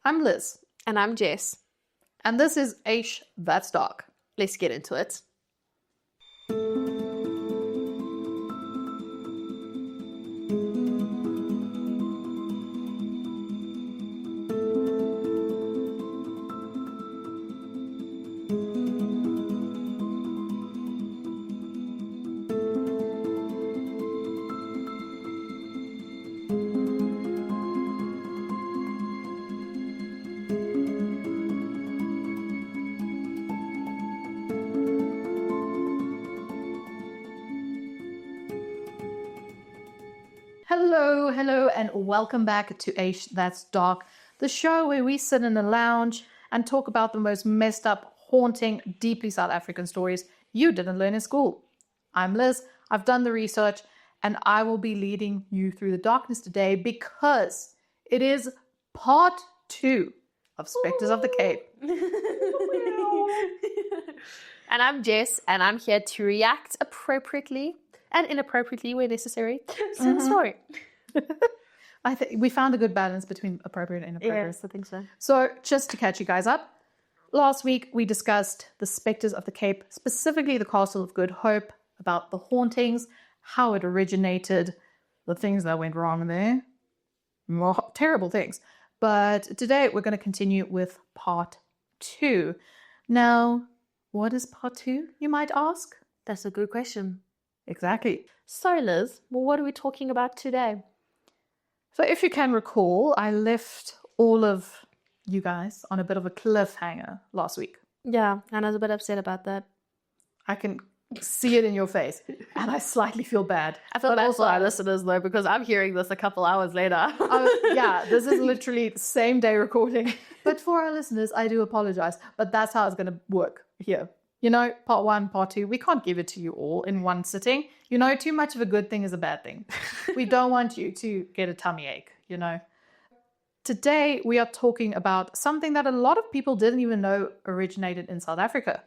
I'm Liz. And I'm Jess. And this is Aish That's Dark. Let's get into it. Hello, and welcome back to Aish That's Dark, the show where we sit in a lounge and talk about the most messed up, haunting, deeply South African stories you didn't learn in school. I'm Liz, I've done the research, and I will be leading you through the darkness today because it is part 2 of Spectres of the Cape. And I'm Jess, and I'm here to react appropriately and inappropriately where necessary to the story. I think we found a good balance between appropriate and inappropriate. Yes, I think so. So just to catch you guys up, last week we discussed the Spectres of the Cape, specifically the Castle of Good Hope, about the hauntings, how it originated, the things that went wrong there, more terrible things. But today we're going to continue with part 2. Now, what is part 2, you might ask? That's a good question. Exactly. So, Liz, well, what are we talking about today? So if you can recall, I left all of you guys on a bit of a cliffhanger last week. Yeah, and I was a bit upset about that. I can see it in your face, and I slightly feel bad. I feel bad for our listeners, though, because I'm hearing this a couple hours later. Yeah, this is literally the same day recording. But for our listeners, I do apologize. But that's how it's going to work here. You know, part 1, part 2, we can't give it to you all in one sitting. You know, too much of a good thing is a bad thing. We don't want you to get a tummy ache, you know. Today, we are talking about something that a lot of people didn't even know originated in South Africa.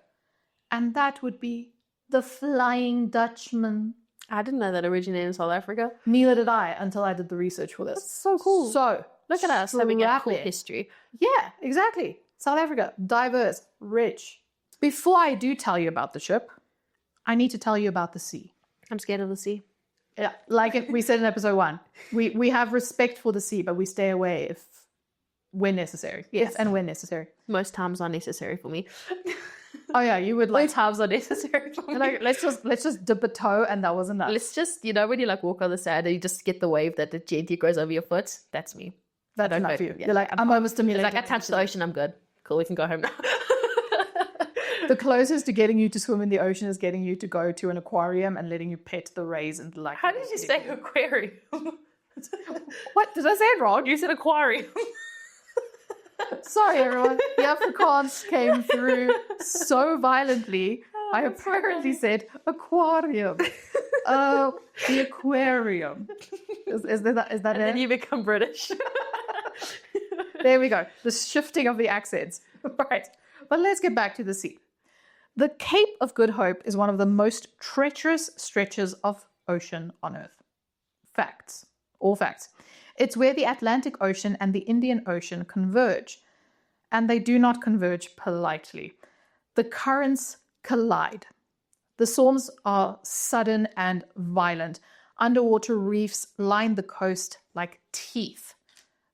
And that would be the Flying Dutchman. I didn't know that originated in South Africa. Neither did I until I did the research for this. That's so cool. So, look at us having a strap cool in. history. Yeah, exactly. South Africa, diverse, rich. Before I do tell you about the ship, I need to tell you about the sea. I'm scared of the sea. Yeah, like we said in episode 1, we have respect for the sea, but we stay away when necessary. Yes. If and when necessary. Most times are necessary for me. Oh yeah, you would Most like. times are necessary for me. Like, let's just dip a toe, and that was enough. Let's just, you know, when you like walk on the sand and you just get the wave that gently goes over your foot, that's me. That's enough Okay, for you. yeah, You're like, I'm overstimulated. It's like I touched the ocean, I'm good. Cool, we can go home now. The closest to getting you to swim in the ocean is getting you to go to an aquarium and letting you pet the rays and like. How did you say aquarium? What? Did I say it wrong? You said aquarium. Sorry, everyone. The Afrikaans came through so violently. I apparently said aquarium. Oh, the aquarium. Is that And then it? you become British. There we go. The shifting of the accents. Right. But let's get back to the sea. The Cape of Good Hope is one of the most treacherous stretches of ocean on Earth. Facts. All facts. It's where the Atlantic Ocean and the Indian Ocean converge. And they do not converge politely. The currents collide. The storms are sudden and violent. Underwater reefs line the coast like teeth.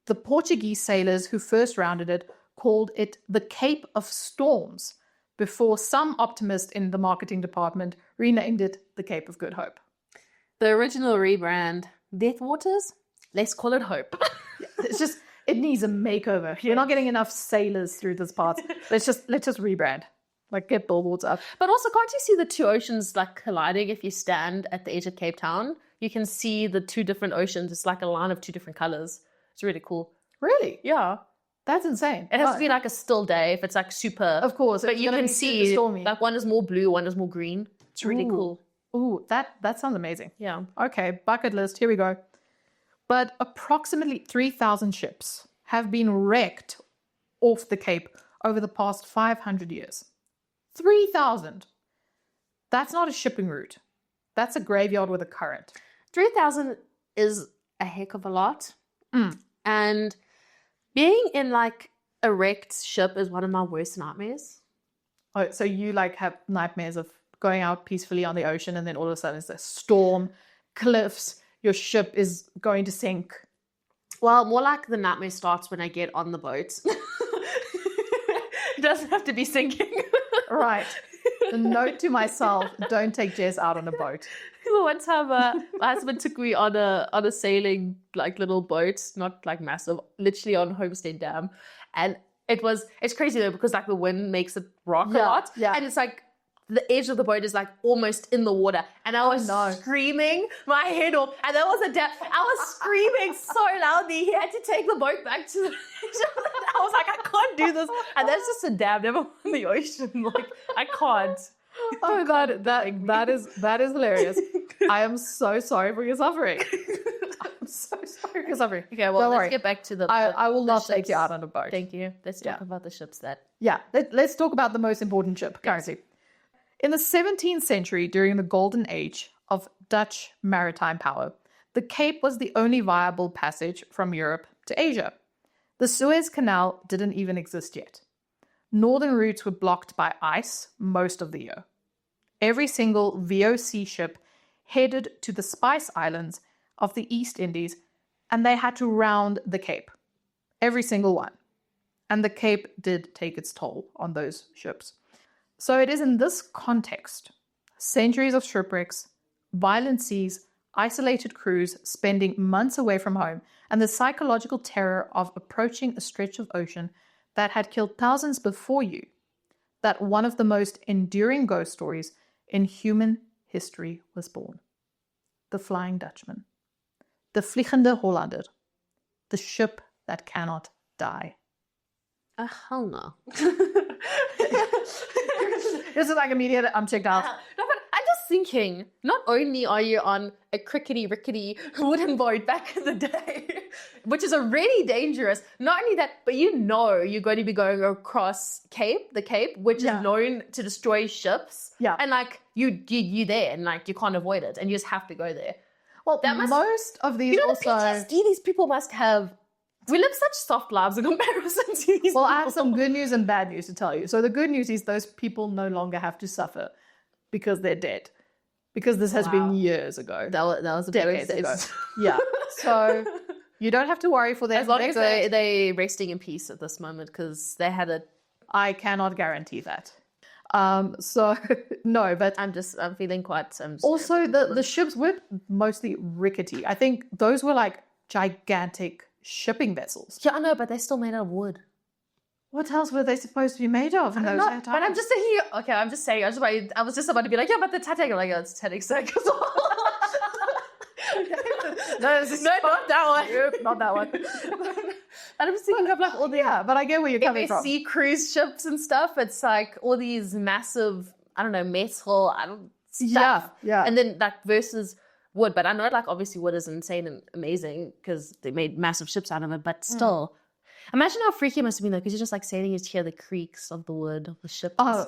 The Portuguese sailors who first rounded it called it the Cape of Storms before some optimist in the marketing department renamed it the Cape of Good Hope. The original rebrand, Death Waters, let's call it Hope. It's just, it needs a makeover. You're not getting enough sailors through this part. Let's just rebrand. Like, get billboards up. But also, can't you see the two oceans like colliding if you stand at the edge of Cape Town? You can see the two different oceans. It's like a line of two different colors. It's really cool. Really? Yeah. That's insane. It has to be like a still day if it's like super. Of course. But you can see stormy. like one is more blue, one is more green. It's really cool. Ooh, that sounds amazing. Yeah. Okay, bucket list. Here we go. But approximately 3,000 ships have been wrecked off the Cape over the past 500 years. 3,000. That's not a shipping route. That's a graveyard with a current. 3,000 is a heck of a lot. And being in like a wrecked ship is one of my worst nightmares. Oh, so you like have nightmares of going out peacefully on the ocean and then all of a sudden it's a storm, cliffs, your ship is going to sink. Well, more like the nightmare starts when I get on the boat. It doesn't have to be sinking. Right. The note to myself, don't take Jess out on a boat. One time my husband took me on a sailing like little boat, not like massive, literally on Homestead Dam. And it's crazy though because like the wind makes it rock a lot. Yeah. And it's like the edge of the boat is like almost in the water. And I was screaming my head off. And that was I was screaming so loudly. He had to take the boat back to the I was like, I can't do this. And that's just a dam, never in the ocean. Like, I can't. Oh, that is hilarious. I am so sorry for your suffering. I'm so sorry for your suffering. Okay, well, let's get back to I will not take ships. you out on a boat. Thank you. Let's talk about the ships that... Yeah, let's talk about the most important ship currently. In the 17th century, during the golden age of Dutch maritime power, the Cape was the only viable passage from Europe to Asia. The Suez Canal didn't even exist yet. Northern routes were blocked by ice most of the year. Every single VOC ship headed to the Spice Islands of the East Indies, and they had to round the Cape. Every single one. And the Cape did take its toll on those ships. So it is in this context, centuries of shipwrecks, violent seas, isolated crews spending months away from home, and the psychological terror of approaching a stretch of ocean that had killed thousands before you, that one of the most enduring ghost stories in human history was born. The Flying Dutchman. The Vliegende Hollander. The ship that cannot die. Hell no. This is like immediate, I'm checked out. No, but I'm just thinking, not only are you on a crickety-rickety wooden boat back in the day, which is already dangerous, not only that, but you're going to be going across the Cape, which is known to destroy ships. Yeah. And like, you're there and like, you can't avoid it and you just have to go there. Well, most of these the PTSD these people must have. We live such soft lives in comparison to these people. Well, I have some good news and bad news to tell you. So the good news is those people no longer have to suffer because they're dead. Because this has been years ago. That was decades ago. Yeah. So you don't have to worry for them. As long as they're resting in peace at this moment because they had a... I cannot guarantee that. So no, but I'm feeling quite... also, the ships were mostly rickety. I think those were like gigantic shipping vessels. Yeah, I know, but they're still made out of wood. What else were they supposed to be made of in those times? But I'm just saying, okay, I'm just saying, I was just about to be like, yeah, but the Titanic, I'm like, oh, it's Titanic sick. No, not that one. Nope, not that one. And I'm just thinking of like all the... Yeah, but I get where you're coming from. Sea cruise ships and stuff, it's like all these massive, I don't know, metal, stuff. Yeah. And then like versus... wood, but I know like obviously wood is insane and amazing because they made massive ships out of it, but still imagine how freaky it must have been though, because you're just like sailing, you hear the creaks of the wood of the ship. Oh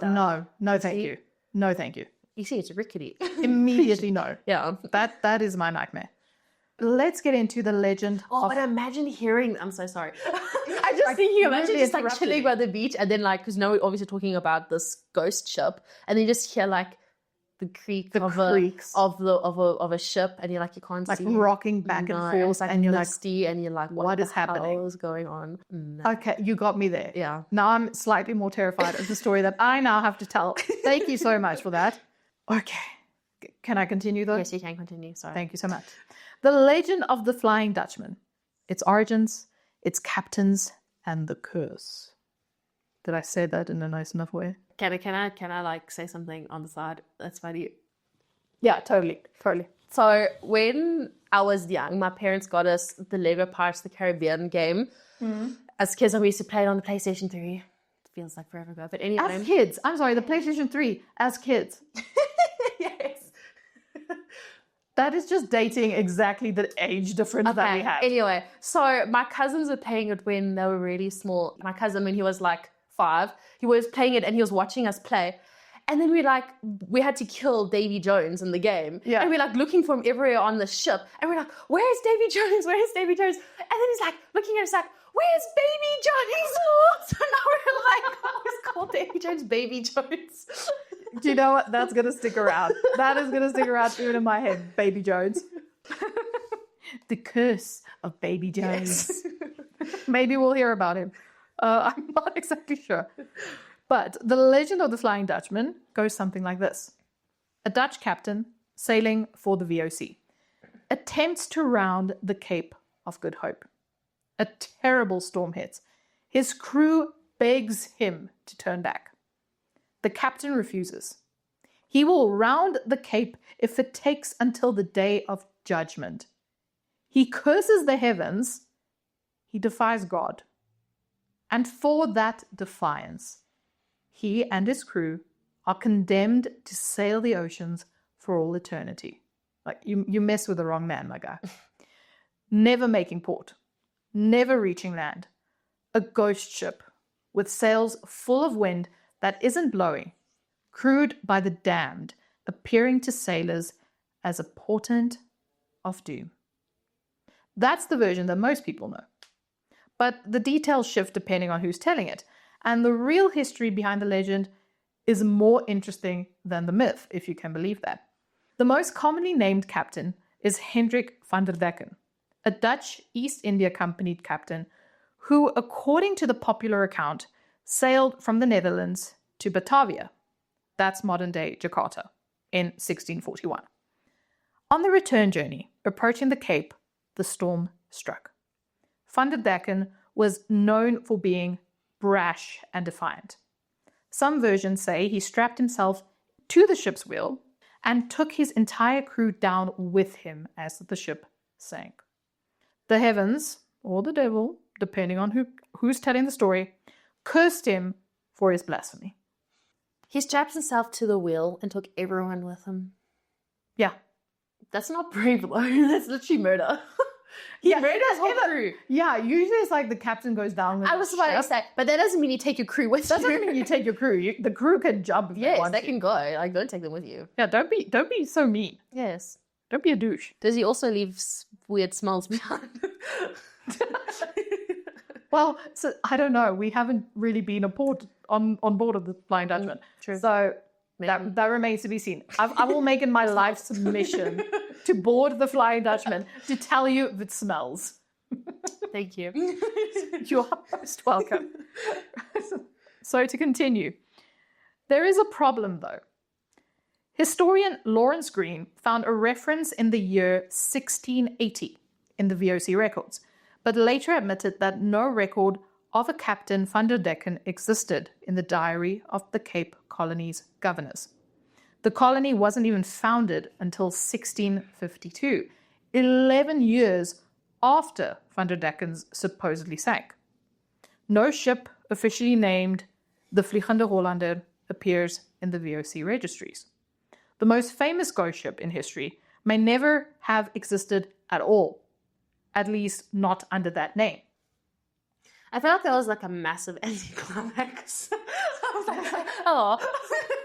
no thank you. No thank you. You see, it's rickety. Immediately no. Yeah. That is my nightmare. Let's get into the legend. But imagine hearing, I'm so sorry. I just thinking, imagine just like chilling by the beach and then like, because now we're obviously talking about this ghost ship and then you just hear like the creaks of a ship, and you're like, you can't like see, rocking back and forth, like, and you're misty, like, and you're like, what is happening? What is going on? No. Okay, you got me there. Yeah. Now I'm slightly more terrified of the story that I now have to tell. Thank you so much for that. Okay, can I continue though? Yes, you can continue. Sorry. Thank you so much. The legend of the Flying Dutchman, its origins, its captains, and the curse. Did I say that in a nice enough way? Can I like say something on the side? That's funny. Yeah, totally. So when I was young, my parents got us the Lego Pirates of the Caribbean game. As kids, we used to play it on the PlayStation 3. It feels like forever ago, but anyway. As kids, I'm sorry, the PlayStation 3. As kids. Yes. That is just dating exactly the age difference that we have. Anyway, so my cousins were playing it when they were really small. My cousin, when he was like 5, he was playing it and he was watching us play. And then we had to kill Davy Jones in the game. Yeah. And we're like looking for him everywhere on the ship. And we're like, where's Davy Jones? Where's Davy Jones? And then he's like looking at us like, where's Baby Jones? Davy Jones, Baby Jones. Do you know what? That's going to stick around. That is going to stick around even in my head. Baby Jones. The curse of Baby Jones. Yes. Maybe we'll hear about him. I'm not exactly sure. But the legend of the Flying Dutchman goes something like this. A Dutch captain sailing for the VOC attempts to round the Cape of Good Hope. A terrible storm hits. His crew begs him to turn back. The captain refuses. He will round the Cape if it takes until the day of judgment. He curses the heavens. He defies God. And for that defiance, he and his crew are condemned to sail the oceans for all eternity. Like, you mess with the wrong man, my guy. Never making port. Never reaching land. A ghost ship with sails full of wind that isn't blowing, crewed by the damned, appearing to sailors as a portent of doom. That's the version that most people know. But the details shift depending on who's telling it, and the real history behind the legend is more interesting than the myth, if you can believe that. The most commonly named captain is Hendrik van der Decken, a Dutch East India Company captain who, according to the popular account, sailed from the Netherlands to Batavia, that's modern-day Jakarta, in 1641. On the return journey, approaching the Cape, the storm struck. Van der Decken was known for being brash and defiant. Some versions say he strapped himself to the ship's wheel and took his entire crew down with him as the ship sank. The heavens, or the devil, depending on who's telling the story, cursed him for his blasphemy. He strapped himself to the wheel and took everyone with him. Yeah. That's not brave, though. That's literally murder. He murdered his whole crew. Yeah, usually it's like the captain goes down with I was about to say, but that doesn't mean you take your crew with you. That doesn't mean you take your crew. The crew can jump if they Yes, want they to. can go. Like, don't take them with you. Yeah, don't be so mean. Yes. Don't be a douche. Does he also leave weird smells behind? Well, so I don't know. We haven't really been on board of the Flying Dutchman. True. So Maybe. that remains to be seen. I will make it my life submission to board the Flying Dutchman to tell you if it smells. Thank you. You're most welcome. So to continue, there is a problem though. Historian Lawrence Green found a reference in the year 1680 in the VOC records, but later admitted that no record of a Captain van der Decken existed in the diary of the Cape Colony's governors. The colony wasn't even founded until 1652, 11 years after van der Decken's supposedly sank. No ship officially named the Vliegende Hollander appears in the VOC registries. The most famous ghost ship in history may never have existed at all, at least not under that name. I felt like that was like a massive anticlimax. I was like, oh.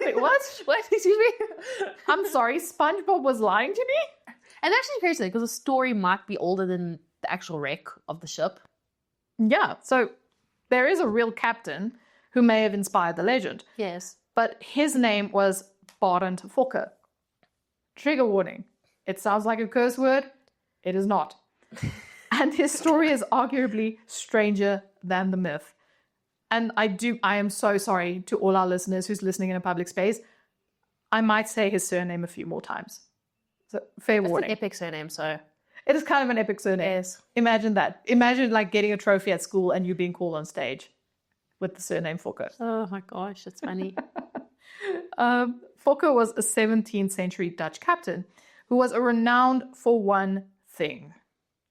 Wait, what? What? Excuse me? I'm sorry, SpongeBob was lying to me? And actually crazy because the story might be older than the actual wreck of the ship. Yeah, so there is a real captain who may have inspired the legend, Yes. but his name was Barend Fokker. Trigger warning. It sounds like a curse word. It is not. And his story is arguably stranger than the myth. And I am so sorry to all our listeners who's listening in a public space. I might say his surname a few more times. So fair It's warning. an epic surname, so. It is kind of an epic surname. Yes. Imagine that. Imagine like getting a trophy at school and you being called on stage with the surname Fokker. Oh my gosh, that's funny. Fokker was a 17th century Dutch captain who was renowned for one thing: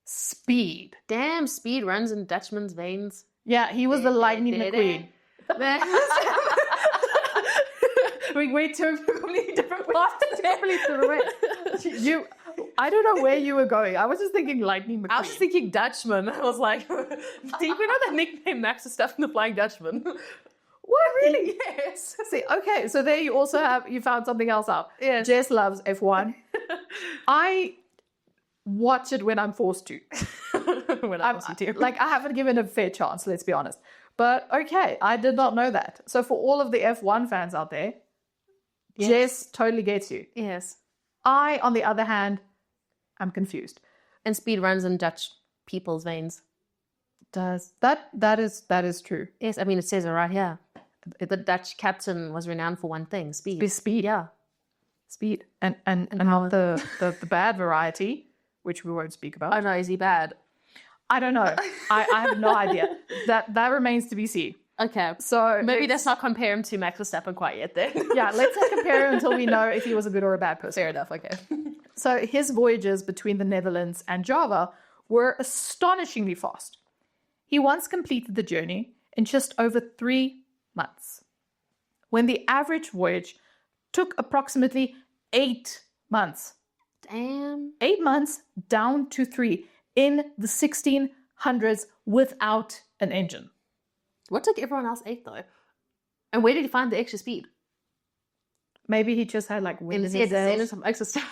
speed. Damn, speed runs in Dutchman's veins. Yeah, he was the Lightning McQueen. We took completely different paths. Definitely different. I don't know where you were going. I was just thinking Lightning McQueen. I was just thinking Dutchman. I was like, do you know that nickname Max is stuff in the Flying Dutchman? What, really? Yes. See, okay, so there you also you found something else out. Yes. Jess loves F1. I watch it when I'm forced to. When I was you too. Like, I haven't given it a fair chance, let's be honest. But okay, I did not know that. So for all of the F1 fans out there, Yes. Jess totally gets you. Yes. I, on the other hand, am confused. And speed runs in Dutch people's veins. Does that is true. Yes, I mean, it says it right here. The Dutch captain was renowned for one thing, speed. Speed. Yeah. Speed. And not the bad variety, which we won't speak about. Oh, no, is he bad? I don't know. I have no idea. That remains to be seen. Okay. So Maybe let's not compare him to Max Verstappen quite yet then. yeah, let's not compare him until we know if he was a good or a bad person. Fair enough, okay. So his voyages between the Netherlands and Java were astonishingly fast. He once completed the journey in just over 3 months, when the average voyage took approximately 8 months. Damn. 8 months down to 3 in the 1600s without an engine. What took everyone else 8 though? And where did he find the extra speed? Maybe he just had like In wind his in his head, sails. some extra stuff.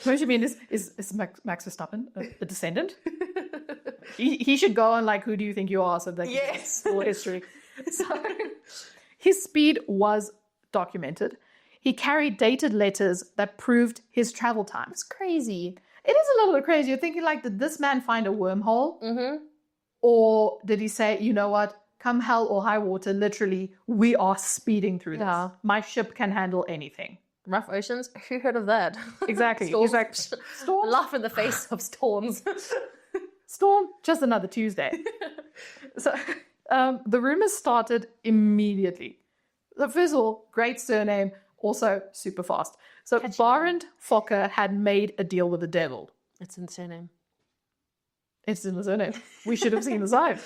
What you mean is Max Verstappen a descendant? He should go on like, who do you think you are? So that Yes. full history. So his speed was documented. He carried dated letters that proved his travel times. It's crazy. It is a little bit crazy. You're thinking like, did this man find a wormhole? Mm-hmm. Or did he say, you know what, come hell or high water, literally, we are speeding through this. Yeah. My ship can handle anything. Rough oceans? Who heard of that? Exactly. Storms. He's like, storm? Laugh in the face of storms. Storm? Just another Tuesday. So the rumors started immediately. First of all, great surname, also super fast. So Catchy. Barend Fokker had made a deal with the devil. It's in surname. It's in the surname. We should have seen the sign.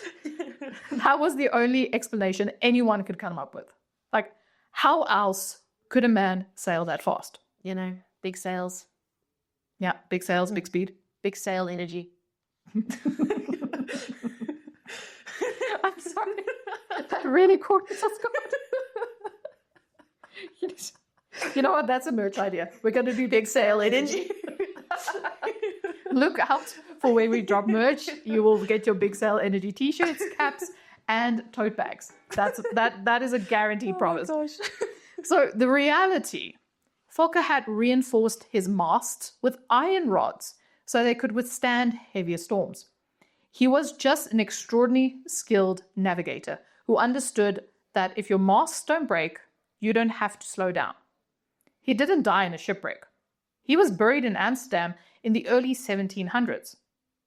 That was the only explanation anyone could come up with. Like, how else could a man sail that fast? You know, big sails, Yeah, big sails, big speed. big sail energy. I'm sorry. That really caught me off guard. You know what? That's a merch idea. We're going to do big sail energy. Look out for when we drop merch. You will get your big sail energy t-shirts, caps, and tote bags. That is a guaranteed promise. Gosh. So the reality, Fokker had reinforced his masts with iron rods so they could withstand heavier storms. He was just an extraordinarily skilled navigator who understood that if your masts don't break, you don't have to slow down. He didn't die in a shipwreck. He was buried in Amsterdam in the early 1700s.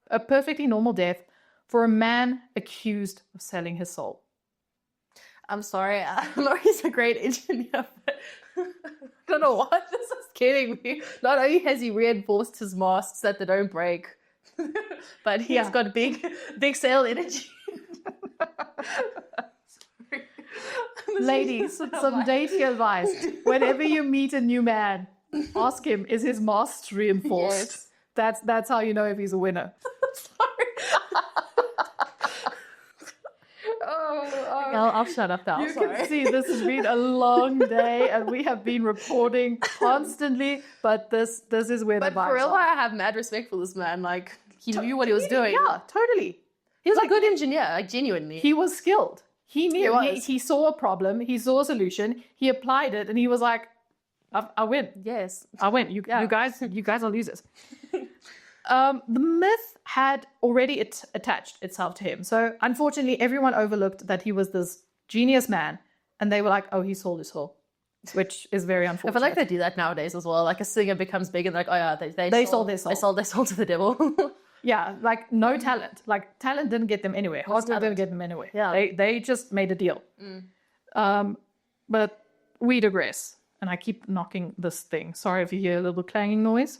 A perfectly normal death for a man accused of selling his soul. I'm sorry. I know he's a great engineer, but I don't know what this is kidding me. Not only has he reinforced his masts that they don't break, but he's got big sail energy. Ladies, some dating advice. Whenever you meet a new man, ask him, is his mast reinforced? Yes. That's how you know if he's a winner. I'll shut up now. You Sorry. can see this has been a long day and we have been recording constantly, but this is where But the vibes for real, are. I have mad respect for this man. Like, he knew what he was doing. Yeah, totally. He was a good engineer, like, genuinely. He was skilled. He knew. He was. He saw a problem. He saw a solution. He applied it, and he was like, "I win. Yes. I win. You guys are losers." The myth had already attached itself to him. So unfortunately, everyone overlooked that he was this genius man, and they were like, "Oh, he sold his soul," which is very I unfortunate. feel like they do that nowadays as well. Like, a singer becomes big and they're like, oh yeah, They sold their soul. They sold their soul to the devil. Yeah, like no talent. Like talent didn't get them anywhere. Hard work didn't get them anywhere. Yeah. They just made a deal. But we digress. And I keep knocking this thing. Sorry if you hear a little clanging noise.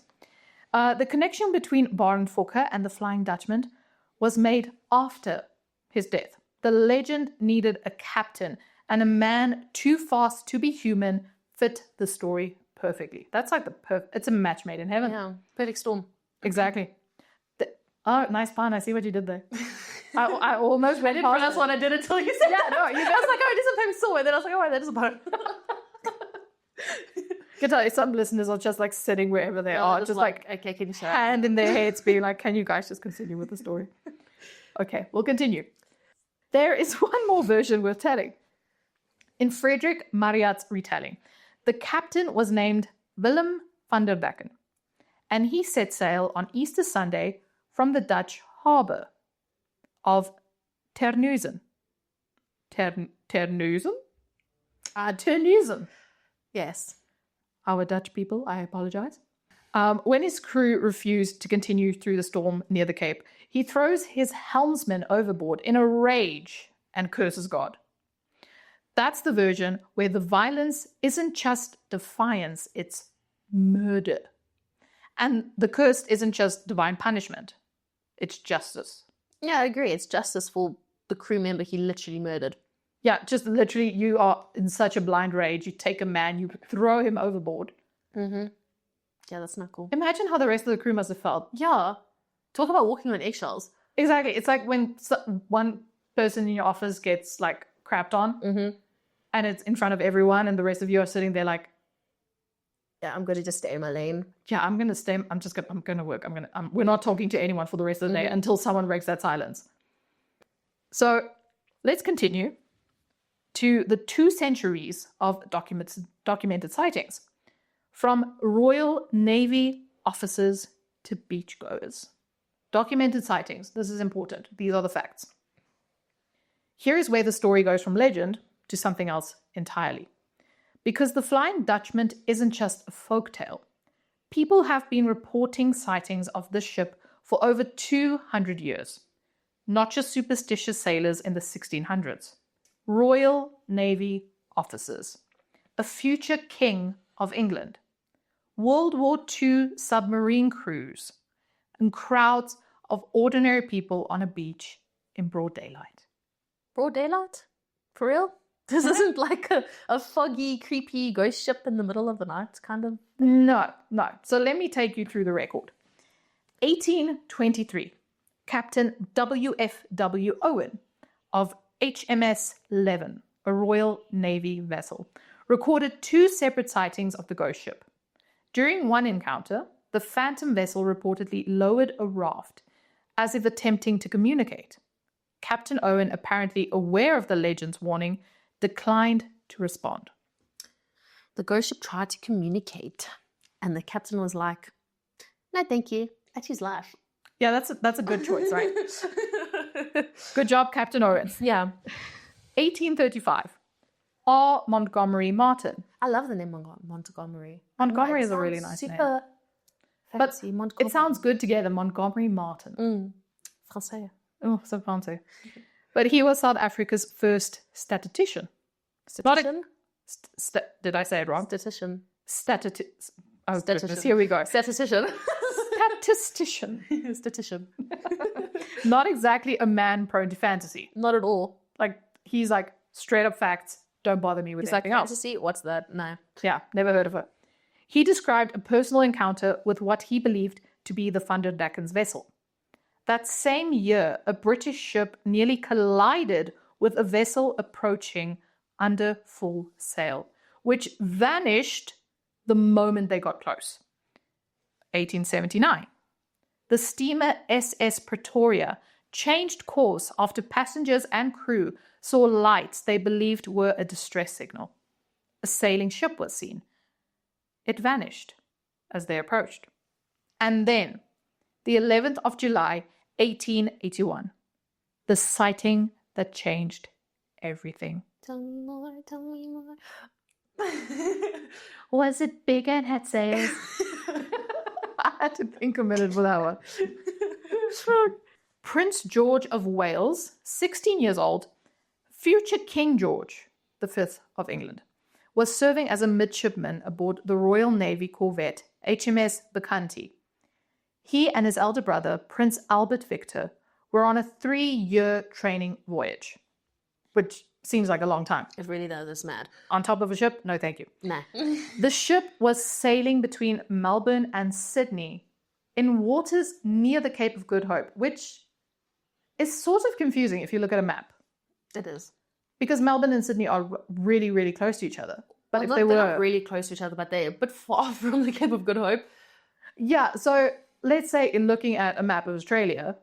The connection between Barend Fokker and the Flying Dutchman was made after his death. The legend needed a captain, and a man too fast to be human fit the story perfectly. That's like it's a match made in heaven. Yeah, perfect storm. Exactly. Oh, nice pun. I see what you did there. I almost went past That's it. what I did until you said Yeah, no, you I was like, oh, it is sometimes so. And then I was like, oh, that is a pun. I can tell you, some listeners are just like sitting wherever they are, just like okay, can you shut up? hand in their heads being like, can you guys just continue with the story? Okay, we'll continue. There is one more version worth telling. In Frederick Marryat's retelling, the captain was named Willem van der Decken, and he set sail on Easter Sunday from the Dutch harbour of Terneuzen. Terneuzen? Terneuzen. Yes. Our Dutch people, I apologize. When his crew refused to continue through the storm near the Cape, he throws his helmsman overboard in a rage and curses God. That's the version where the violence isn't just defiance, it's murder. And the curse isn't just divine punishment, it's justice. Yeah, I agree. It's justice for the crew member he literally murdered. Yeah, just literally you are in such a blind rage, you take a man, you throw him overboard. Mm-hmm. Yeah, that's not cool. Imagine how the rest of the crew must have felt. Yeah. Talk about walking on eggshells. Exactly. It's like when one person in your office gets like crapped on and it's in front of everyone and the rest of you are sitting there like, yeah, I'm going to just stay in my lane. Yeah, I'm going to stay. I'm going to work. We're not talking to anyone for the rest of the day until someone breaks that silence. So let's continue to the 2 centuries of documented sightings, from Royal Navy officers to beachgoers. Documented sightings. This is important. These are the facts. Here is where the story goes from legend to something else entirely. Because the Flying Dutchman isn't just a folktale. People have been reporting sightings of this ship for over 200 years. Not just superstitious sailors in the 1600s. Royal Navy officers. A future king of England. World War II submarine crews. And crowds of ordinary people on a beach in broad daylight. Broad daylight? For real? This isn't like a foggy, creepy ghost ship in the middle of the night, kind of? No. So let me take you through the record. 1823, Captain W.F.W. Owen of HMS Leven, a Royal Navy vessel, recorded 2 separate sightings of the ghost ship. During one encounter, the phantom vessel reportedly lowered a raft as if attempting to communicate. Captain Owen, apparently aware of the legend's warning, declined to respond. The ghost ship tried to communicate, and the captain was like, "No, thank you. I choose life." Yeah, that's a good choice, right? Good job, Captain Owen. Yeah. 1835. R. Montgomery Martin. I love the name Montgomery. Montgomery is a really nice name. Super fancy. But Montgomery. it sounds good together, Montgomery Martin. Français. Oh, so fancy. But he was South Africa's first statistician. Statistician? Did I say it wrong? Statistician. Oh, goodness, here we go. Statistician. Statistician. Statistician. Not exactly a man prone to fantasy. Not at all. Like, he's like, straight up facts, don't bother me with anything else. Fantasy? What's that? No. Yeah, never heard of it. He described a personal encounter with what he believed to be the Van der Decken's vessel. That same year, a British ship nearly collided with a vessel approaching under full sail, which vanished the moment they got close. 1879. The steamer SS Pretoria changed course after passengers and crew saw lights they believed were a distress signal. A sailing ship was seen. It vanished as they approached. And then, the 11th of July, 1881, the sighting that changed everything. Tell me more, tell me more. Was it big and had sails? I had to think a minute for that one. Prince George of Wales, 16 years old, future King George V of England, was serving as a midshipman aboard the Royal Navy corvette HMS Bacchante. He and his elder brother, Prince Albert Victor, were on a 3-year training voyage, which seems like a long time. It really does. It's mad. On top of a ship? No, thank you. Nah. The ship was sailing between Melbourne and Sydney in waters near the Cape of Good Hope, which is sort of confusing if you look at a map. It is. Because Melbourne and Sydney are really, really close to each other. But Well, if not- they they're were... not really close to each other, but they're a bit far from the Cape of Good Hope. Yeah, so let's say in looking at a map of Australia,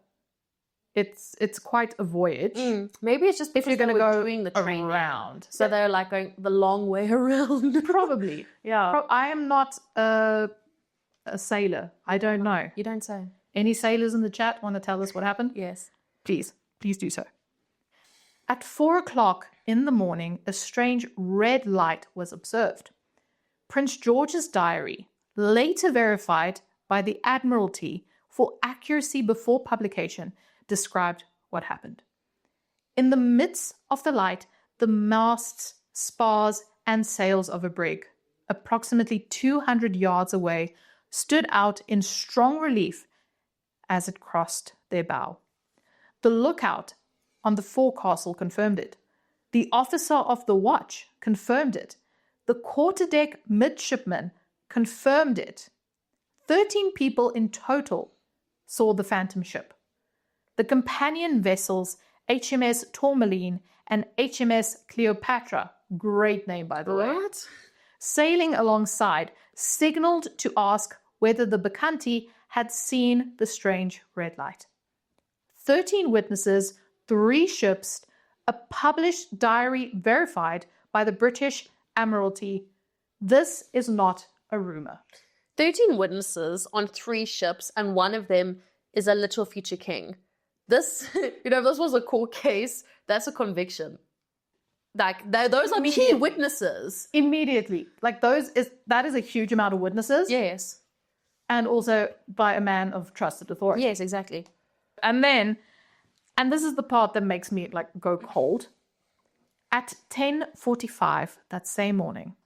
it's quite a voyage. Maybe it's just If you're because going to they go were doing the training. around. So they're like going the long way around. Probably. Yeah. I am not a sailor. I don't know. You don't say. Any sailors in the chat want to tell us what happened? Yes. Please do so. At 4 o'clock in the morning, a strange red light was observed. Prince George's diary, later verified by the Admiralty for accuracy before publication, described what happened. In the midst of the light, the masts, spars, and sails of a brig, approximately 200 yards away, stood out in strong relief as it crossed their bow. The lookout on the forecastle confirmed it. The officer of the watch confirmed it. The quarterdeck midshipman confirmed it. 13 people in total saw the phantom ship. The companion vessels HMS Tourmaline and HMS Cleopatra, great name by the way, sailing alongside, signaled to ask whether the Bacchante had seen the strange red light. 13 witnesses, 3 ships, a published diary verified by the British Admiralty. This is not a rumor. 13 witnesses on 3 ships, and one of them is a little future king. This, if this was a court case, that's a conviction. Like, those are key witnesses. Immediately. Like, that is a huge amount of witnesses. Yes. And also by a man of trusted authority. Yes, exactly. And then, and this is the part that makes me like go cold. At 10:45 that same morning,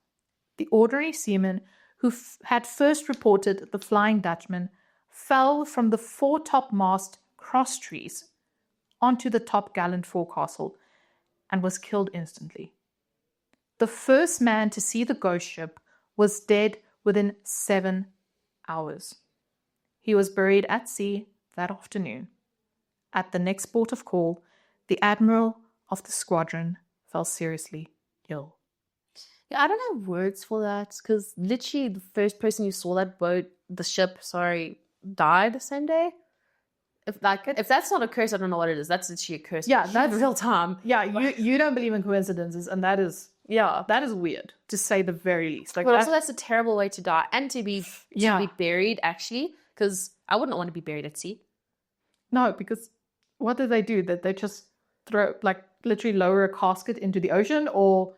the ordinary seaman who had first reported the Flying Dutchman fell from the foretopmast cross trees onto the topgallant forecastle and was killed instantly. The first man to see the ghost ship was dead within 7 hours. He was buried at sea that afternoon. At the next port of call, the admiral of the squadron fell seriously ill. Yeah, I don't have words for that because literally the first person who saw that boat, died the same day. If that's not a curse, I don't know what it is. That's literally a curse. Yeah, that's real time. Yeah, you don't believe in coincidences, and that is weird, to say the very least. Like, but also that's a terrible way to die and to be buried, actually, because I wouldn't want to be buried at sea. No, because what do? That they just throw, like, literally lower a casket into the ocean, or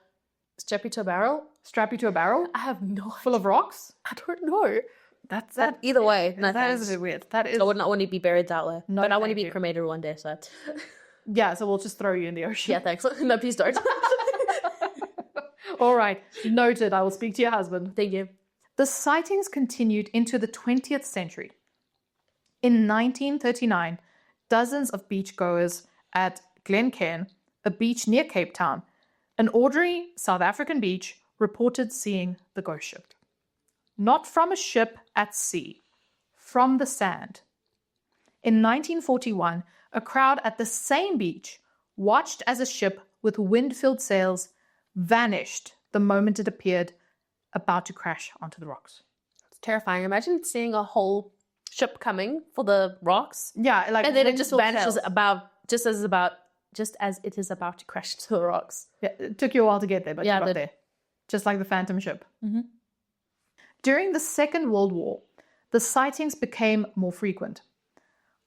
strap you to a barrel? I have no full of rocks? I don't know. That's either way. No, that is a bit weird. That is. I would not want to be buried that way. No, but I want to be cremated one day, so. Yeah, so we'll just throw you in the ocean. Yeah, thanks. No, please don't. All right, noted. I will speak to your husband. Thank you. The sightings continued into the 20th century. In 1939, dozens of beachgoers at Glencairn, a beach near Cape Town, an ordinary South African beach, reported seeing the ghost ship. Not from a ship at sea, from the sand. In 1941, a crowd at the same beach watched as a ship with wind-filled sails vanished the moment it appeared, about to crash onto the rocks. It's terrifying. Imagine seeing a whole ship coming for the rocks. Yeah, like, and then it just vanishes just as it is about to crash into the rocks. Yeah, it took you a while to get there, but you got there. Just like the Phantom ship. Mm-hmm. During the Second World War, the sightings became more frequent.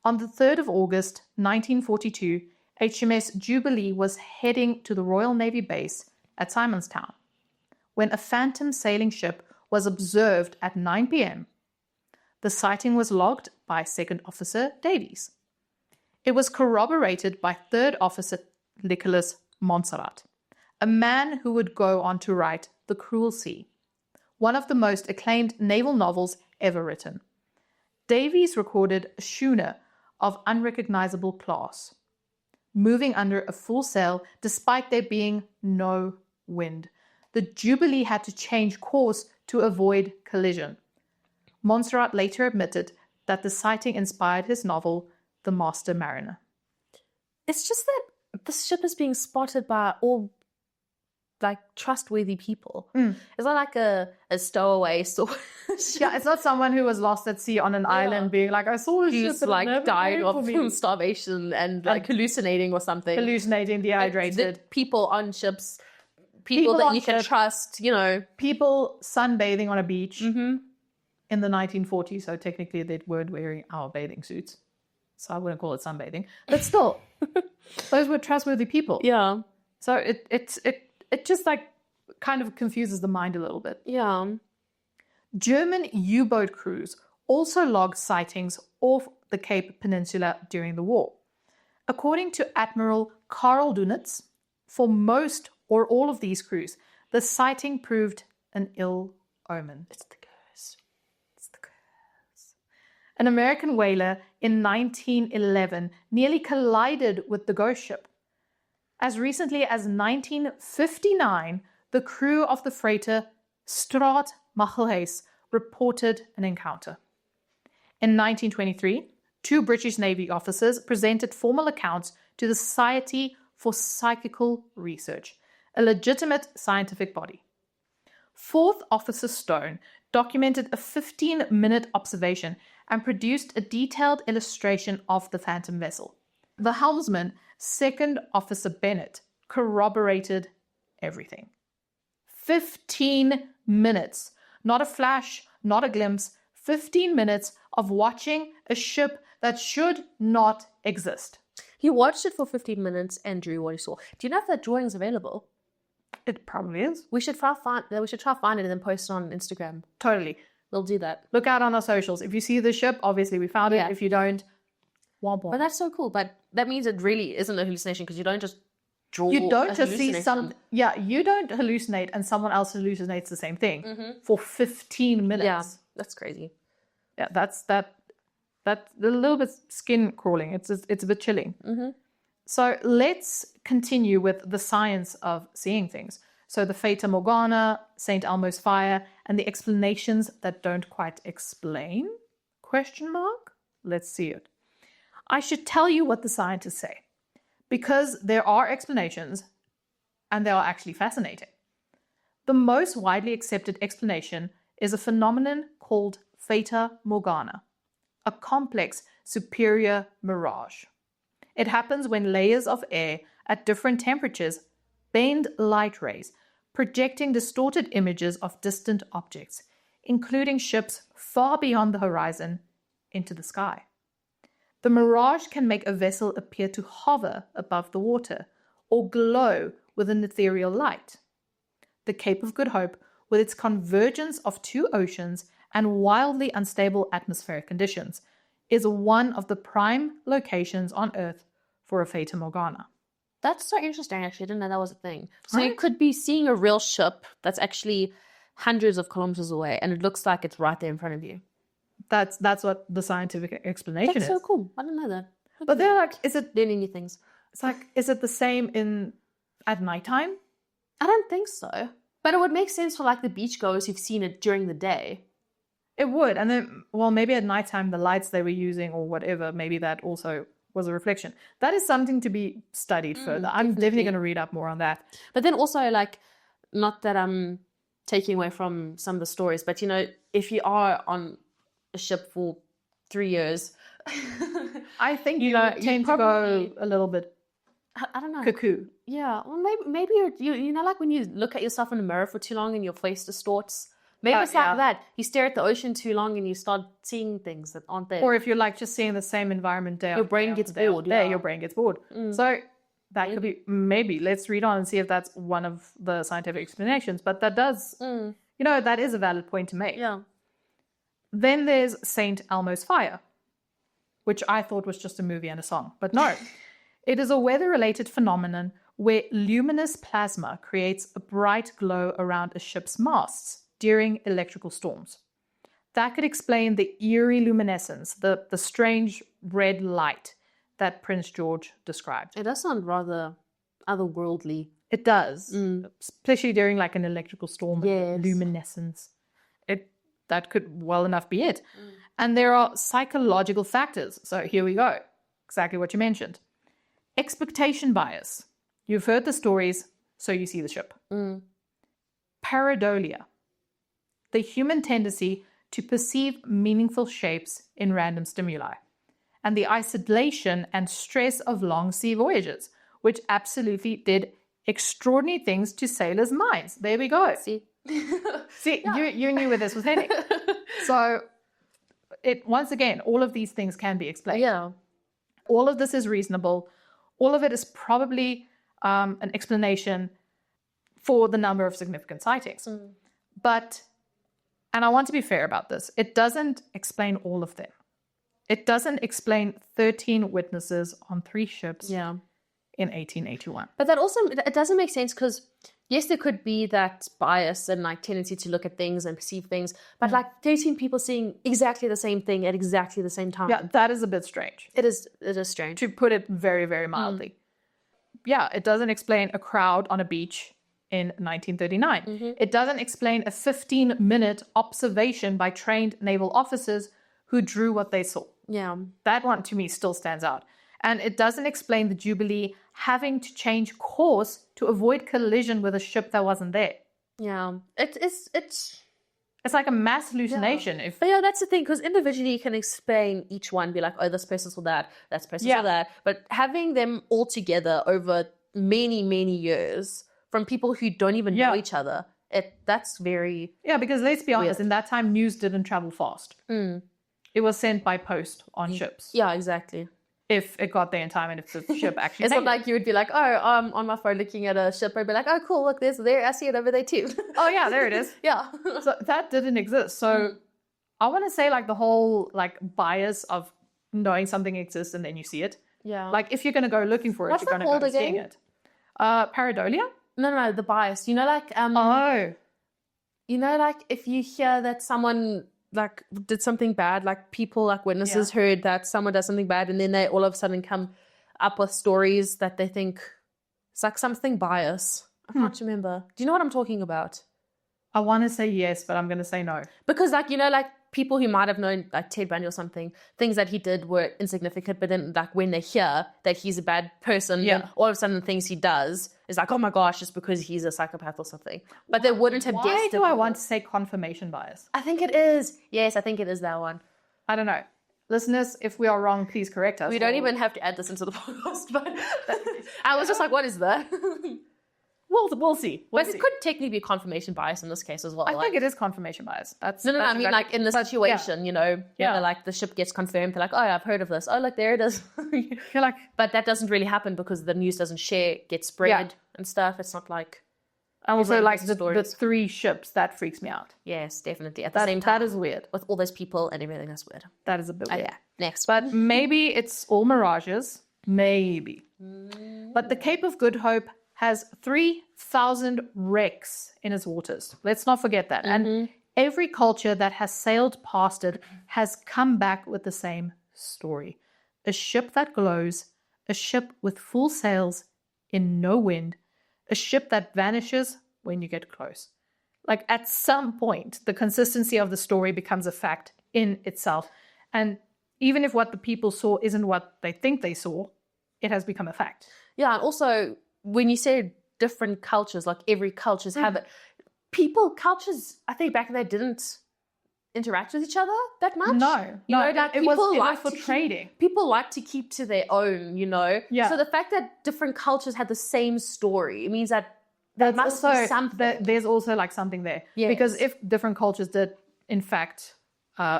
On the 3rd of August 1942, HMS Jubilee was heading to the Royal Navy base at Simonstown when a phantom sailing ship was observed at 9 p.m. The sighting was logged by Second Officer Davies. It was corroborated by Third Officer Nicholas Montserrat, a man who would go on to write The Cruel Sea, one of the most acclaimed naval novels ever written. Davies recorded a schooner of unrecognizable class, moving under a full sail despite there being no wind. The Jubilee had to change course to avoid collision. Montserrat later admitted that the sighting inspired his novel, The Master Mariner. It's just that this ship is being spotted by all like trustworthy people. It's not like a stowaway sort. Yeah, it's not someone who was lost at sea on an island being like, I saw a ship Who's that like never died came of for me. starvation and like hallucinating or something. Hallucinating, dehydrated. The people on ships, people that on you can ship. trust, you know. People sunbathing on a beach in the 1940s, so technically they weren't wearing our bathing suits. So I wouldn't call it sunbathing. But still, those were trustworthy people. Yeah. So it just like kind of confuses the mind a little bit. Yeah. German U-boat crews also logged sightings off the Cape Peninsula during the war. According to Admiral Karl Dunitz, for most or all of these crews, the sighting proved an ill omen. It's the curse. It's the curse. An American whaler in 1911 nearly collided with the ghost ship. As recently as 1959, the crew of the freighter Straat Machelhuis reported an encounter. In 1923, 2 British Navy officers presented formal accounts to the Society for Psychical Research, a legitimate scientific body. 4th Officer Stone documented a 15-minute observation and produced a detailed illustration of the phantom vessel. The helmsman, 2nd Officer Bennett, corroborated everything. 15 minutes. Not a flash, not a glimpse. 15 minutes of watching a ship that should not exist. He watched it for 15 minutes and drew what he saw. Do you know if that drawing's available? It probably is. We should try find it and then post it on Instagram. Totally. We'll do that. Look out on our socials. If you see the ship, obviously we found it. If you don't, womp womp. But that's so cool. But that means it really isn't a hallucination because you don't just draw. You don't just see some. Yeah, you don't hallucinate and someone else hallucinates the same thing for 15 minutes. Yeah, that's crazy. Yeah, that's a little bit skin crawling. It's a bit chilling. So let's continue with the science of seeing things. So the Fata Morgana, St. Elmo's fire, and the explanations that don't quite explain? Question mark? Let's see it. I should tell you what the scientists say, because there are explanations and they are actually fascinating. The most widely accepted explanation is a phenomenon called Fata Morgana, a complex superior mirage. It happens when layers of air at different temperatures bend light rays, projecting distorted images of distant objects, including ships far beyond the horizon, into the sky. The mirage can make a vessel appear to hover above the water or glow with an ethereal light. The Cape of Good Hope, with its convergence of 2 oceans and wildly unstable atmospheric conditions, is one of the prime locations on Earth for a Fata Morgana. That's so interesting, actually. I didn't know that was a thing. So Right. you could be seeing a real ship that's actually hundreds of kilometers away and it looks like it's right there in front of you. That's what the scientific explanation That's is. so cool. I didn't know that. But they're like, is it Learning new things. the same at nighttime? I don't think so. But it would make sense for like the beachgoers who've seen it during the day. It would. And then, well, maybe at nighttime, the lights they were using or whatever, maybe that also was a reflection. That is something to be studied further. I'm definitely going to read up more on that. But then also, like, not that I'm taking away from some of the stories, but, you know, if you are on a ship for 3 years... I think You you know, tend to go a little bit I don't know. cuckoo. Yeah, well, maybe you know, like when you look at yourself in the mirror for too long and your face distorts. Maybe it's like that. You stare at the ocean too long and you start seeing things that aren't there. Or if you're like just seeing the same environment day Your after brain day gets after day bored, after day, yeah. your brain gets bored. So that could be, maybe, let's read on and see if that's one of the scientific explanations. But that does, you know, that is a valid point to make. Yeah. Then there's St. Elmo's fire, which I thought was just a movie and a song. But no, it is a weather-related phenomenon where luminous plasma creates a bright glow around a ship's masts during electrical storms. That could explain the eerie luminescence, the strange red light that Prince George described. It does sound rather otherworldly. It does, especially during like an electrical storm, Yes. luminescence. That could well enough be it. And there are psychological factors. So here we go. Exactly what you mentioned. Expectation bias. You've heard the stories. so you see the ship. Pareidolia, the human tendency to perceive meaningful shapes in random stimuli, and the isolation and stress of long sea voyages, which absolutely did extraordinary things to sailors' minds. There we go. See, You knew where this was heading. So, once again, all of these things can be explained. Yeah. All of this is reasonable. All of it is probably an explanation for the number of significant sightings. But, and I want to be fair about this, it doesn't explain all of them. It doesn't explain 13 witnesses on 3 ships in 1881. But that also, it doesn't make sense because, yes, there could be that bias and like tendency to look at things and perceive things, but like 13 people seeing exactly the same thing at exactly the same time. Yeah, that is a bit strange. It is strange. To put it very, very mildly. Yeah, it doesn't explain a crowd on a beach in 1939. It doesn't explain a 15-minute observation by trained naval officers who drew what they saw. Yeah. That one to me still stands out. And it doesn't explain the Jubilee having to change course to avoid collision with a ship that wasn't there. Yeah. It's like a mass hallucination. But yeah, that's the thing, because individually you can explain each one, be like, oh, this person saw that, that person saw that. But having them all together over many, many years from people who don't even know each other, that's very... Yeah, because let's be honest, weird. in that time, news didn't travel fast. It was sent by post on ships. Yeah, exactly. If it got there in time and if the ship actually It's not like you would be like, oh, on my phone looking at a ship, I'd be like, oh, cool, look, there, I see it over there too. Oh, yeah, there it is. Yeah. So that didn't exist. So I want to say like the whole like bias of knowing something exists and then you see it. Yeah. Like if you're going to go looking for it, What's you're going to that go called seeing again? it. Pareidolia? No, the bias. You know, like, if you hear that someone like did something bad, like people, like witnesses heard that someone does something bad, and then they all of a sudden come up with stories that they think it's like something bias. I can't remember. Do you know what I'm talking about? I want to say yes, but I'm going to say no. Because like, you know, like people who might have known like Ted Bundy or something, things that he did were insignificant, but then like when they hear that he's a bad person, then all of a sudden the things he does is like, oh my gosh, just because he's a psychopath or something. But they wouldn't have guessed. Why do I want to say confirmation bias? I think it is. Yes, I think it is that one. I don't know. Listeners, if we are wrong, please correct us. We don't even have to add this into the podcast, but I was just like, what is that? We'll see. But it could technically be confirmation bias in this case as well. I think it is confirmation bias. No, I mean like in the situation, you know, like the ship gets confirmed. They're like, oh, I've heard of this. Oh, look, there it is. You're like, but that doesn't really happen because the news doesn't get spread and stuff. It's not like... And also like the 3 ships, that freaks me out. Yes, definitely. At the same time. That is weird. With all those people and everything, that's weird. That is a bit weird. Yeah, next. But maybe it's all mirages. Maybe. But the Cape of Good Hope has 3,000 wrecks in its waters. Let's not forget that. And every culture that has sailed past it has come back with the same story. A ship that glows, a ship with full sails in no wind, a ship that vanishes when you get close. Like at some point, the consistency of the story becomes a fact in itself. And even if what the people saw isn't what they think they saw, it has become a fact. Yeah, and also when you say different cultures, like every cultures have it, cultures, I think back then didn't interact with each other that much. No. You know, like it was for trading. People like to keep to their own, you know. Yeah. So the fact that different cultures had the same story, it means that there must be something. There's also like something there. Yes. Because if different cultures did, in fact,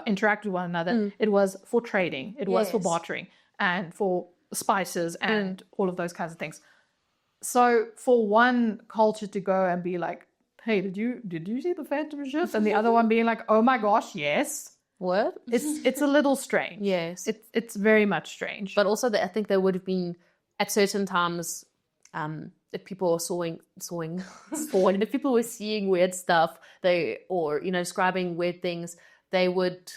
interact with one another, it was for trading, it was for bartering, and for spices and all of those kinds of things. So for one culture to go and be like, hey, did you see the phantom ship? And the other one being like, oh my gosh, yes. What? It's a little strange. Yes. It's very much strange. But also I think there would have been at certain times if people were if people were seeing weird stuff, describing weird things, they would,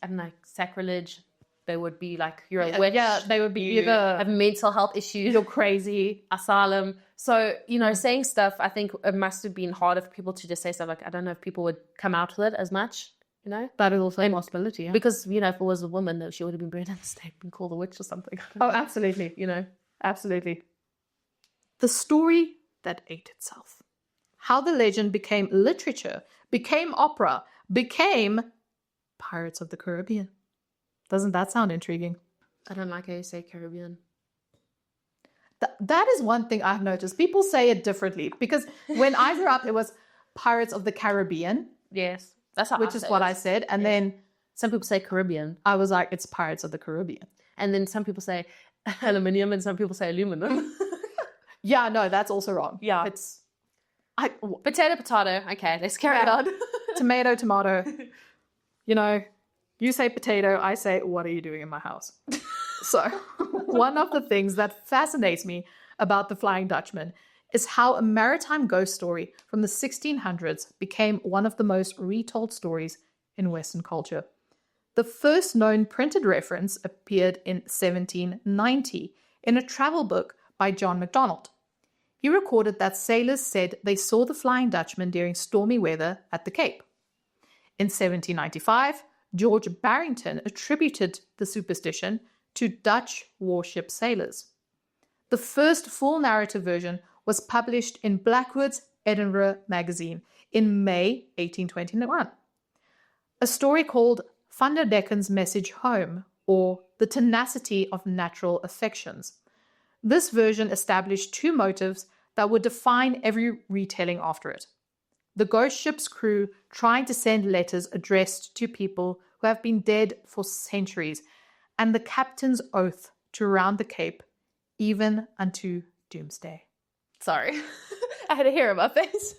I don't know, sacrilege. They would be like, you're a witch. Yeah, they would be either have mental health issues. You're crazy. Asylum. So, saying stuff, I think it must have been harder for people to just say stuff like, I don't know if people would come out with it as much, That is also a possibility, yeah. Because, if it was a woman, she would have been burned at the stake and called a witch or something. Oh, absolutely. Absolutely. The story that ate itself. How the legend became literature, became opera, became Pirates of the Caribbean. Doesn't that sound intriguing? I don't like how you say Caribbean. That is one thing I've noticed. People say it differently because when I grew up, it was Pirates of the Caribbean. Yes. That's how which is what I said. And then some people say Caribbean. I was like, it's Pirates of the Caribbean. And then some people say aluminium and some people say aluminum. Yeah, no, that's also wrong. Yeah. It's potato, potato. Okay, let's carry on. Tomato, tomato. You know, you say potato, I say, what are you doing in my house? So one of the things that fascinates me about the Flying Dutchman is how a maritime ghost story from the 1600s became one of the most retold stories in Western culture. The first known printed reference appeared in 1790 in a travel book by John MacDonald. He recorded that sailors said they saw the Flying Dutchman during stormy weather at the Cape. In 1795, George Barrington attributed the superstition to Dutch warship sailors. The first full narrative version was published in Blackwood's Edinburgh magazine in May 1821. A story called Van der Decken's Message Home, or The Tenacity of Natural Affections. This version established two motives that would define every retelling after it. The ghost ship's crew trying to send letters addressed to people who have been dead for centuries, and the captain's oath to round the Cape, even unto doomsday. Sorry. I had a hair in my face.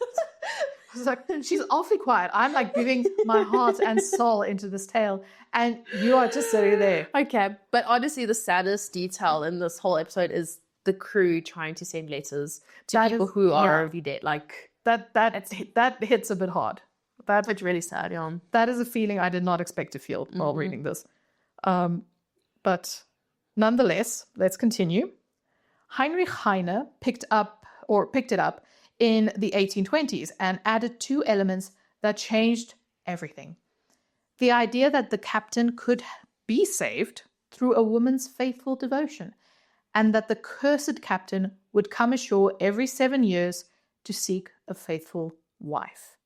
I was like, she's awfully quiet. I'm like giving my heart and soul into this tale, and you are just sitting there. Okay, but honestly, the saddest detail in this whole episode is the crew trying to send letters to people who are already dead. Like that hits a bit hard. That's really sad, yeah. That is a feeling I did not expect to feel while reading this. But nonetheless, let's continue. Heinrich Heine picked it up in the 1820s and added two elements that changed everything. The idea that the captain could be saved through a woman's faithful devotion, and that the cursed captain would come ashore every 7 years to seek a faithful wife.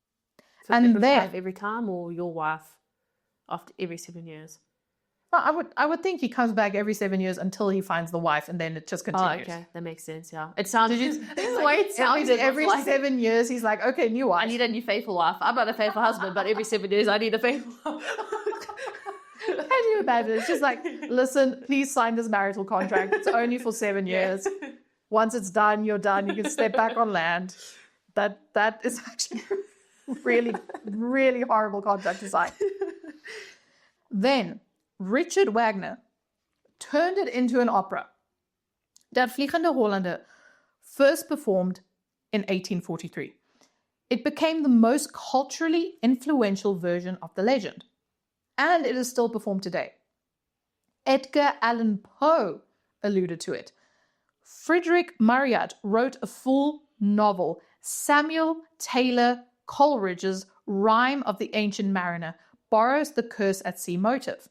So and then every time, or your wife after every 7 years? I would think he comes back every 7 years until he finds the wife, and then it just continues. Oh, okay, that makes sense. Yeah, it sounded the way it sounded. Every 7 years, he's like, okay, new wife. I need a new faithful wife. I'm not a faithful husband, but every 7 years, I need a faithful wife. Can you imagine? It's just like, listen, please sign this marital contract. It's only for 7 years. Once it's done, you're done. You can step back on land. That is actually really, really horrible contract to sign. Then Richard Wagner turned it into an opera. Dat Vliegende Hollander first performed in 1843. It became the most culturally influential version of the legend, and it is still performed today. Edgar Allan Poe alluded to it. Frederick Marryat wrote a full novel, Samuel Taylor Coleridge's Rime of the Ancient Mariner borrows the curse at sea motive.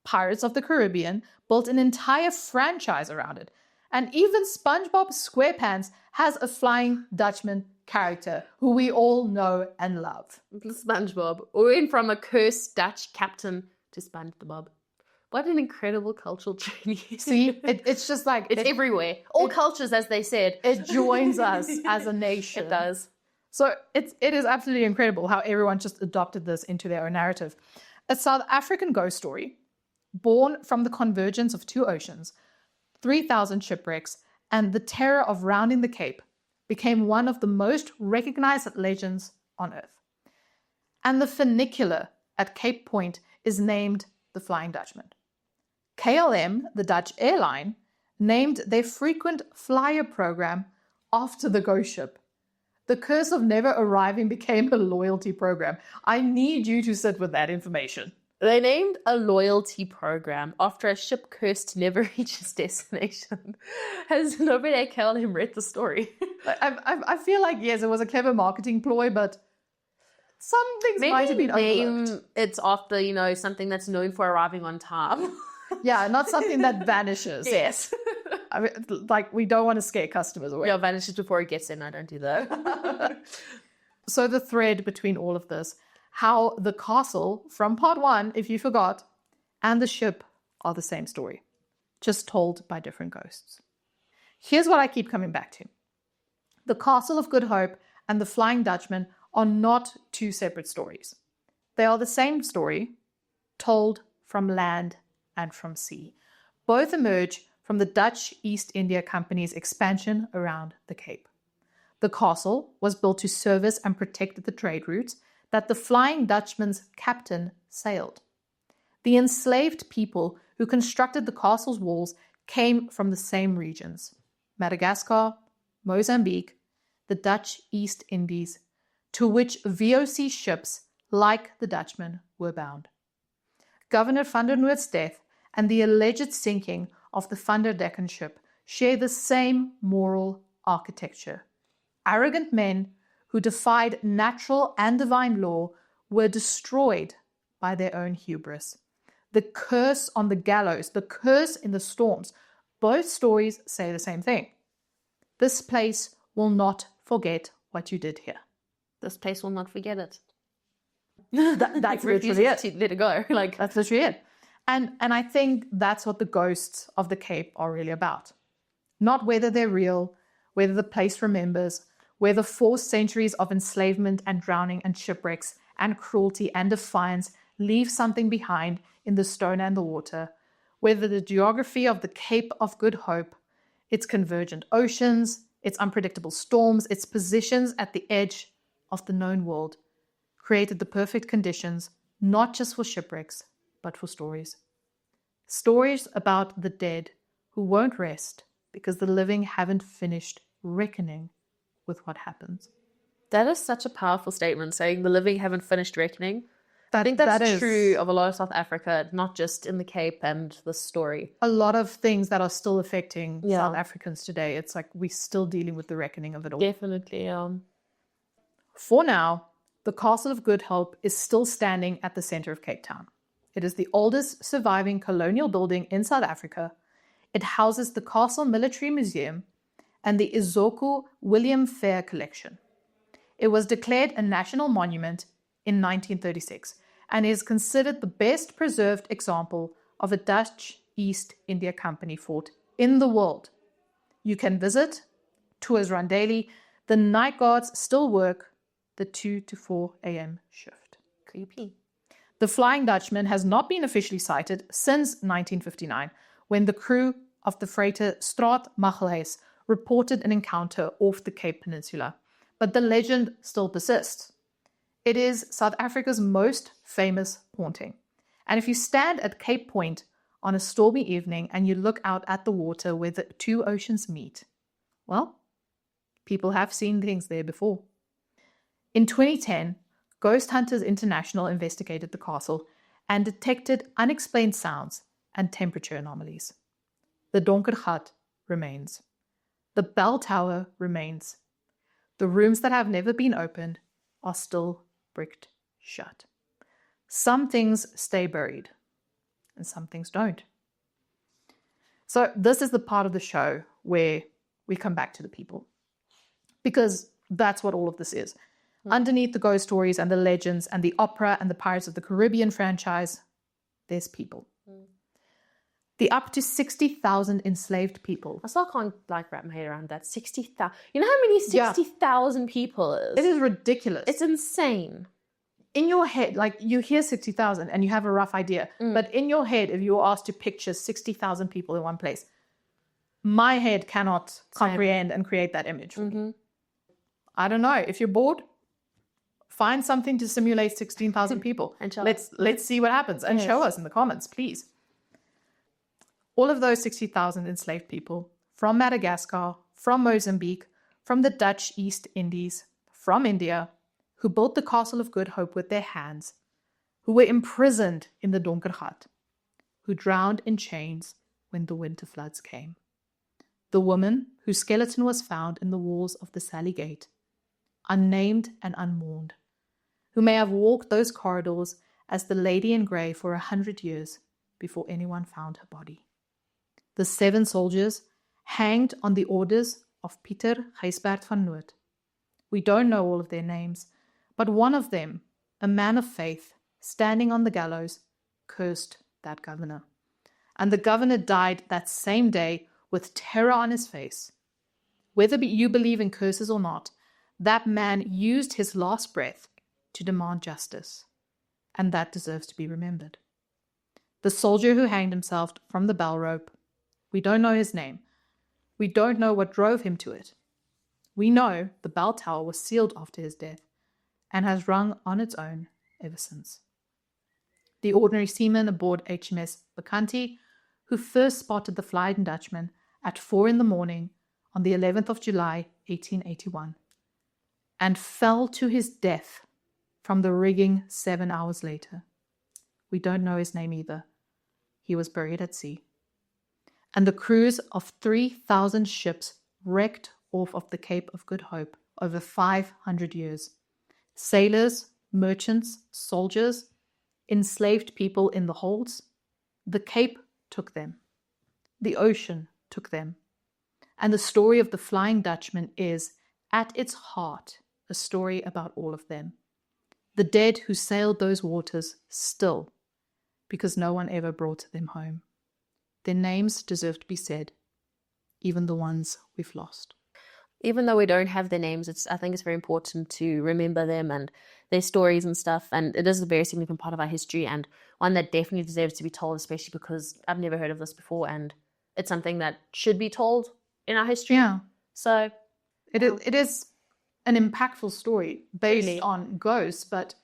Pirates of the Caribbean built an entire franchise around it, and even SpongeBob SquarePants has a Flying Dutchman character who we all know and love. SpongeBob. We went from a cursed Dutch captain to SpongeBob. What an incredible cultural journey. See, it's just like... It's everywhere. All cultures, as they said. It joins us as a nation. It does. So it is absolutely incredible how everyone just adopted this into their own narrative. A South African ghost story, born from the convergence of two oceans, 3,000 shipwrecks, and the terror of rounding the Cape, became one of the most recognized legends on Earth. And the funicular at Cape Point is named the Flying Dutchman. KLM, the Dutch airline, named their frequent flyer program after the ghost ship. The curse of never arriving became a loyalty program. I need you to sit with that information. They named a loyalty program after a ship cursed to never reach its destination. Has nobody at KLM read the story? I feel like, yes, it was a clever marketing ploy, but some things might have been overlooked. It's after, something that's known for arriving on time. Yeah, not something that vanishes. Yes. I mean, like, we don't want to scare customers away. Yeah, vanishes before it gets in. I don't do that. So the thread between all of this, how the castle from part 1, if you forgot, and the ship are the same story, just told by different ghosts. Here's what I keep coming back to. The Castle of Good Hope and the Flying Dutchman are not two separate stories. They are the same story, told from land and from sea. Both emerge from the Dutch East India Company's expansion around the Cape. The castle was built to service and protect the trade routes that the Flying Dutchman's captain sailed. The enslaved people who constructed the castle's walls came from the same regions: Madagascar, Mozambique, the Dutch East Indies, to which VOC ships like the Dutchman were bound. Governor van der Noot's death and the alleged sinking of the Van der Decken ship share the same moral architecture. Arrogant men who defied natural and divine law were destroyed by their own hubris. The curse on the gallows, the curse in the storms, both stories say the same thing. This place will not forget what you did here. This place will not forget it. That's literally it. To let it go. Like, That's literally it. And I think that's what the ghosts of the Cape are really about. Not whether they're real, whether the place remembers, whether 4 centuries of enslavement and drowning and shipwrecks and cruelty and defiance leave something behind in the stone and the water, whether the geography of the Cape of Good Hope, its convergent oceans, its unpredictable storms, its positions at the edge of the known world, created the perfect conditions, not just for shipwrecks, but for stories. Stories about the dead who won't rest because the living haven't finished reckoning with what happens. that is such a powerful statement, saying the living haven't finished reckoning. I think that's true of a lot of South Africa, not just in the Cape and the story. A lot of things that are still affecting South Africans today. It's like we're still dealing with the reckoning of it all. Definitely. For now, the Castle of Good Hope is still standing at the center of Cape Town. It is the oldest surviving colonial building in South Africa. It houses the Castle Military Museum and the Izoku William Fair Collection. It was declared a national monument in 1936 and is considered the best preserved example of a Dutch East India Company fort in the world. You can visit, tours run daily, the night guards still work the 2 to 4 a.m. shift. Creepy. The Flying Dutchman has not been officially sighted since 1959, when the crew of the freighter Straat Magelhuis reported an encounter off the Cape Peninsula. But the legend still persists. It is South Africa's most famous haunting. And if you stand at Cape Point on a stormy evening and you look out at the water where the 2 oceans meet, well, people have seen things there before. In 2010, Ghost Hunters International investigated the castle and detected unexplained sounds and temperature anomalies. The Donker Gat remains. The bell tower remains. The rooms that have never been opened are still bricked shut. Some things stay buried and some things don't. So this is the part of the show where we come back to the people, because that's what all of this is. Underneath the ghost stories and the legends and the opera and the Pirates of the Caribbean franchise, there's people. The up to 60,000 enslaved people. I still can't wrap my head around that. 60,000. You know how many 60,000 people is? It is ridiculous. It's insane. In your head, you hear 60,000 and you have a rough idea. But in your head, if you were asked to picture 60,000 people in one place, my head cannot comprehend and create that image. I don't know. If you're bored, find something to simulate 16,000 people. And show let's see what happens. And show us in the comments, please. All of those 60,000 enslaved people from Madagascar, from Mozambique, from the Dutch East Indies, from India, who built the Castle of Good Hope with their hands, who were imprisoned in the Donker Gat, who drowned in chains when the winter floods came. The woman whose skeleton was found in the walls of the Sally Gate, unnamed and unmourned, who may have walked those corridors as the lady in grey for 100 years before anyone found her body. The 7 soldiers hanged on the orders of Pieter Gijsbert van Noort. We don't know all of their names, but one of them, a man of faith, standing on the gallows, cursed that governor. And the governor died that same day with terror on his face. Whether you believe in curses or not, that man used his last breath to demand justice, and that deserves to be remembered. The soldier who hanged himself from the bell rope, we don't know his name. We don't know what drove him to it. We know the bell tower was sealed after his death and has rung on its own ever since. The ordinary seaman aboard HMS Bacanti, who first spotted the Flying Dutchman at 4 a.m. on the 11th of July, 1881, and fell to his death from the rigging 7 hours later. We don't know his name either. He was buried at sea. And the crews of 3,000 ships wrecked off of the Cape of Good Hope over 500 years. Sailors, merchants, soldiers, enslaved people in the holds. The Cape took them. The ocean took them. And the story of the Flying Dutchman is, at its heart, a story about all of them. The dead who sailed those waters still, because no one ever brought them home. Their names deserve to be said, even the ones we've lost. Even though we don't have their names, I think it's very important to remember them and their stories and stuff. And it is a very significant part of our history, and one that definitely deserves to be told, especially because I've never heard of this before, and it's something that should be told in our history. Yeah. So it is an impactful story based on ghosts, but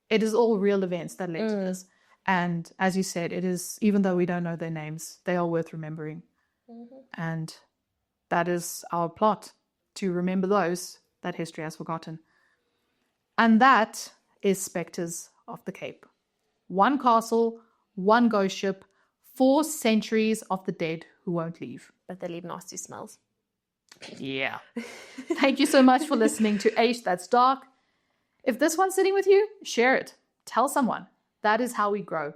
it is all real events that led to this. And as you said, it is, even though we don't know their names, they are worth remembering. And that is our plot, to remember those that history has forgotten. And that is Spectres of the Cape. One castle, one ghost ship, 4 centuries of the dead who won't leave. But they leave nasty smells. Yeah. Thank you so much for listening to H That's Dark. If this one's sitting with you, share it. Tell someone. That is how we grow.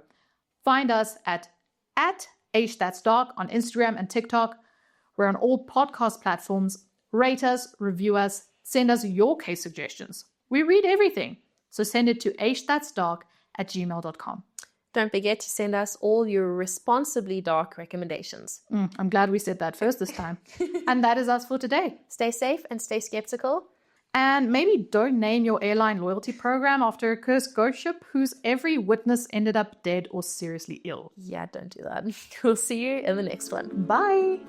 Find us at H That's Dark on Instagram and TikTok. We're on all podcast platforms. Rate us, review us, send us your case suggestions. We read everything. So send it to hthat'sdark@gmail.com. Don't forget to send us all your responsibly dark recommendations. I'm glad we said that first this time. And that is us for today. Stay safe and stay skeptical. And maybe don't name your airline loyalty program after a cursed ghost ship whose every witness ended up dead or seriously ill. Yeah, don't do that. We'll see you in the next one. Bye.